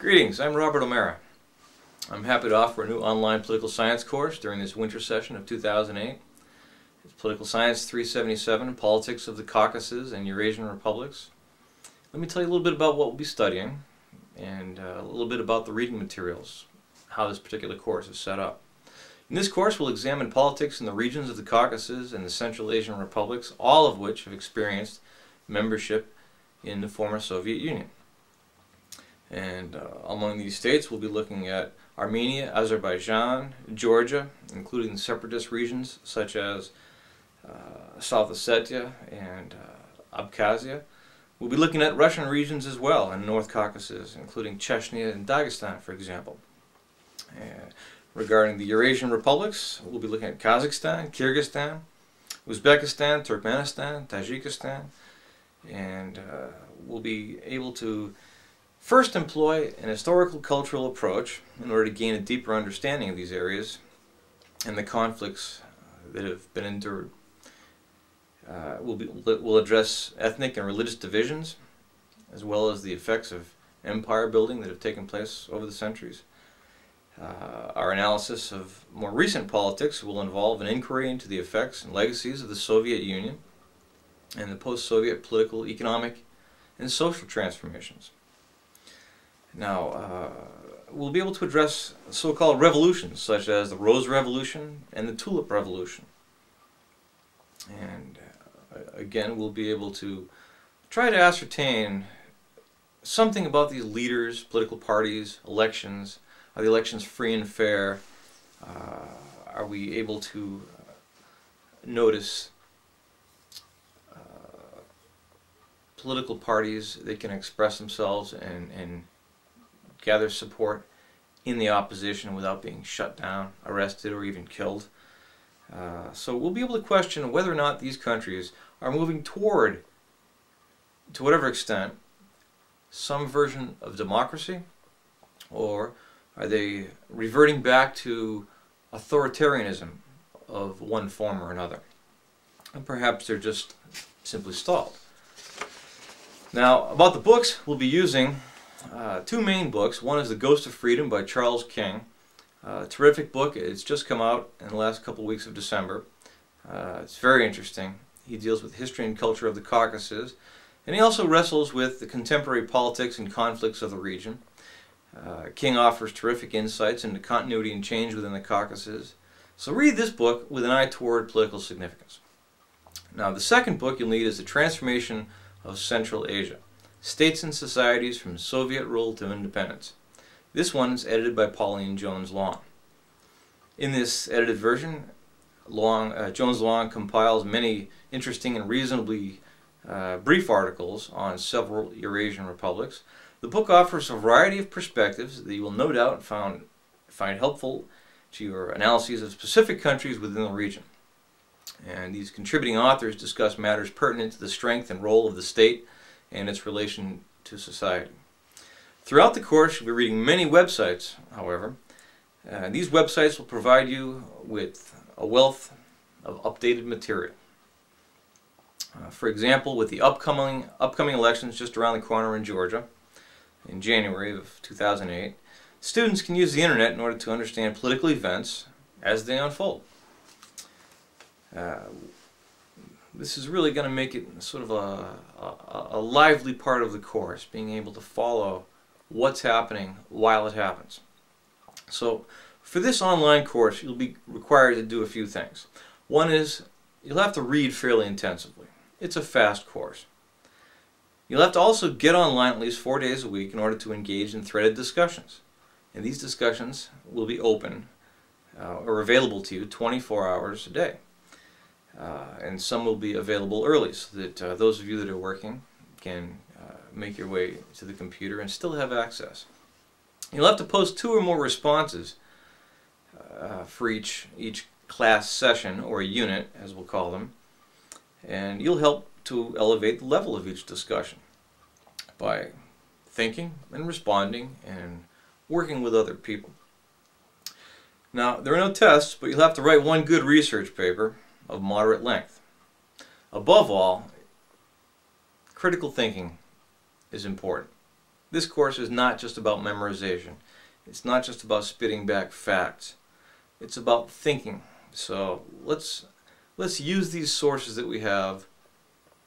Greetings, I'm Robert O'Mara. I'm happy to offer a new online political science course during this winter session of 2008. It's Political Science 377, Politics of the Caucasus and Eurasian Republics. Let me tell you a little bit about what we'll be studying and a little bit about the reading materials, how this particular course is set up. In this course we'll examine politics in the regions of the Caucasus and the Central Asian republics, all of which have experienced membership in the former Soviet Union. And among these states we'll be looking at Armenia, Azerbaijan, Georgia, including the separatist regions such as South Ossetia and Abkhazia. We'll be looking at Russian regions as well in North Caucasus, including Chechnya and Dagestan, for example. And regarding the Eurasian republics, we'll be looking at Kazakhstan, Kyrgyzstan, Uzbekistan, Turkmenistan, Tajikistan, and we'll be able to first employ an historical cultural approach in order to gain a deeper understanding of these areas and the conflicts that have been endured. We'll address ethnic and religious divisions, as well as the effects of empire building that have taken place over the centuries. Our analysis of more recent politics will involve an inquiry into the effects and legacies of the Soviet Union and the post-Soviet political, economic, and social transformations. Now, we'll be able to address so-called revolutions, such as the Rose Revolution and the Tulip Revolution. And again, we'll be able to try to ascertain something about these leaders, political parties, elections. Are the elections free and fair? Are we able to notice political parties that can express themselves and gather support in the opposition without being shut down, arrested, or even killed? So we'll be able to question whether or not these countries are moving toward, to whatever extent, some version of democracy, or are they reverting back to authoritarianism of one form or another? And perhaps they're just simply stalled. Now, about the books we'll be using, two main books. One is The Ghost of Freedom by Charles King. Terrific book. It's just come out in the last couple weeks of December. It's very interesting. He deals with history and culture of the Caucasus, and he also wrestles with the contemporary politics and conflicts of the region. King offers terrific insights into continuity and change within the Caucasus. So read this book with an eye toward political significance. Now, the second book you'll need is The Transformation of Central Asia: States and Societies from Soviet Rule to Independence. This one is edited by Pauline Jones-Long. In this edited version, Jones-Long compiles many interesting and reasonably brief articles on several Eurasian republics. The book offers a variety of perspectives that you will no doubt find helpful to your analyses of specific countries within the region. And these contributing authors discuss matters pertinent to the strength and role of the state and its relation to society. Throughout the course, you'll be reading many websites, however. These websites will provide you with a wealth of updated material. For example, with the upcoming elections just around the corner in Georgia, in January of 2008, students can use the internet in order to understand political events as they unfold. This is really going to make it sort of a lively part of the course, being able to follow what's happening while it happens. So for this online course, you'll be required to do a few things. One is you'll have to read fairly intensively. It's a fast course. You'll have to also get online at least 4 days a week in order to engage in threaded discussions. And these discussions will be open or available to you 24 hours a day. And some will be available early so that those of you that are working can make your way to the computer and still have access. You'll have to post 2 or more responses for each class session, or unit as we'll call them, and you'll help to elevate the level of each discussion by thinking and responding and working with other people. Now, there are no tests, but you'll have to write one good research paper of moderate length. Above all, critical thinking is important. This course is not just about memorization. It's not just about spitting back facts. It's about thinking. So let's use these sources that we have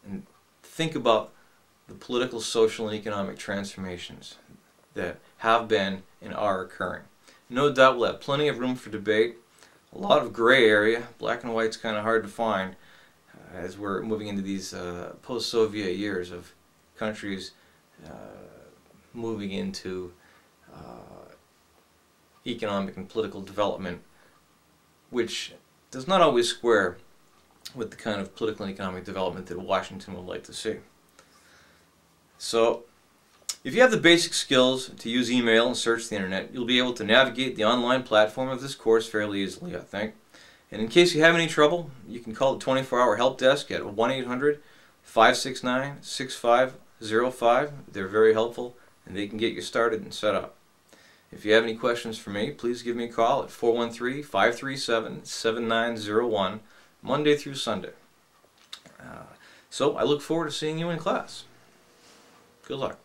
and think about the political, social, and economic transformations that have been and are occurring. No doubt we'll have plenty of room for debate, a lot of gray area. Black and white's kind of hard to find as we're moving into these post-Soviet years of countries moving into economic and political development, which does not always square with the kind of political and economic development that Washington would like to see. So, if you have the basic skills to use email and search the internet, you'll be able to navigate the online platform of this course fairly easily, I think. And in case you have any trouble, you can call the 24-hour help desk at 1-800-569-6505. They're very helpful, and they can get you started and set up. If you have any questions for me, please give me a call at 413-537-7901, Monday through Sunday. So I look forward to seeing you in class. Good luck.